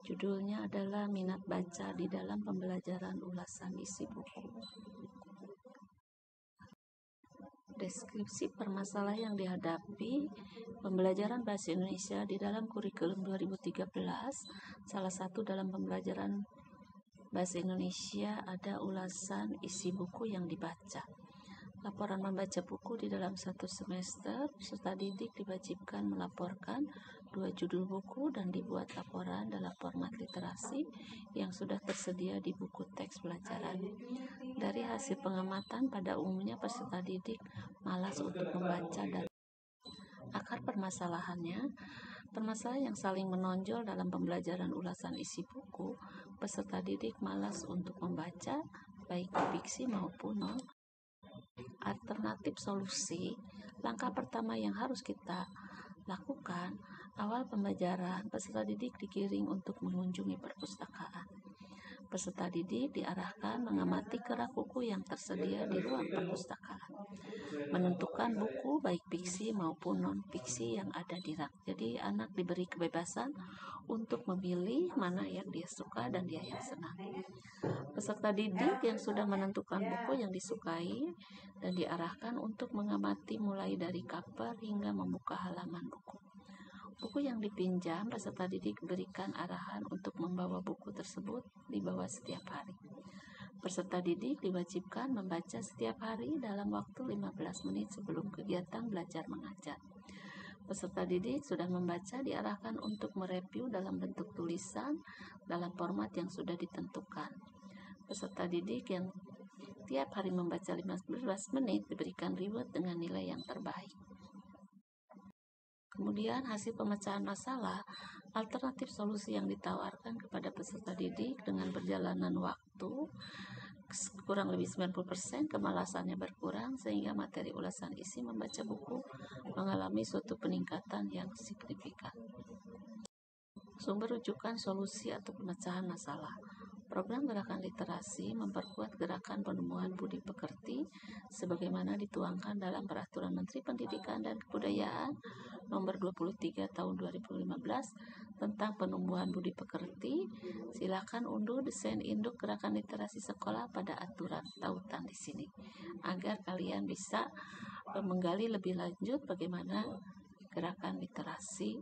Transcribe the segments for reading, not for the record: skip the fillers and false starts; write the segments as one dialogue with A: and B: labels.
A: Judulnya adalah minat baca di dalam pembelajaran ulasan isi buku. Deskripsi permasalahan yang dihadapi pembelajaran bahasa Indonesia di dalam kurikulum 2013. Salah satu dalam pembelajaran bahasa Indonesia ada ulasan isi buku yang dibaca. Laporan membaca buku di dalam satu semester, peserta didik diwajibkan melaporkan 2 judul buku dan dibuat laporan dalam format literasi yang sudah tersedia di buku teks pelajaran. Dari hasil pengamatan, pada umumnya peserta didik malas untuk membaca dan akar permasalahannya, permasalahan yang saling menonjol dalam pembelajaran ulasan isi buku, peserta didik malas untuk membaca, baik diksi maupun non. Alternatif solusi, langkah pertama yang harus kita lakukan, awal pembelajaran, peserta didik digiring untuk mengunjungi perpustakaan. Peserta didik diarahkan mengamati kerak buku yang tersedia di ruang perpustakaan, menentukan buku baik fiksi maupun non-fiksi yang ada di rak. Jadi anak diberi kebebasan untuk memilih mana yang dia suka dan dia yang senang. Peserta didik yang sudah menentukan buku yang disukai dan diarahkan untuk mengamati mulai dari cover hingga membuka halaman buku. Buku yang dipinjam, peserta didik berikan arahan untuk membawa buku tersebut dibawa setiap hari. Peserta didik diwajibkan membaca setiap hari dalam waktu 15 menit sebelum kegiatan belajar mengajar. Peserta didik sudah membaca diarahkan untuk mereview dalam bentuk tulisan dalam format yang sudah ditentukan. Peserta didik yang tiap hari membaca 15 menit diberikan reward dengan nilai yang terbaik. Kemudian hasil pemecahan masalah, alternatif solusi yang ditawarkan kepada peserta didik dengan berjalanan waktu kurang lebih 90%, kemalasannya berkurang sehingga materi ulasan isi membaca buku mengalami suatu peningkatan yang signifikan. Sumber rujukan solusi atau pemecahan masalah. Program Gerakan Literasi memperkuat gerakan penumbuhan budi pekerti sebagaimana dituangkan dalam Peraturan Menteri Pendidikan dan Kebudayaan Nomor 23 Tahun 2015 tentang penumbuhan budi pekerti. Silakan unduh desain induk Gerakan Literasi Sekolah pada aturan tautan di sini agar kalian bisa menggali lebih lanjut bagaimana gerakan literasi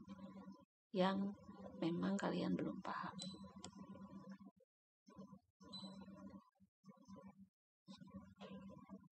A: yang memang kalian belum paham.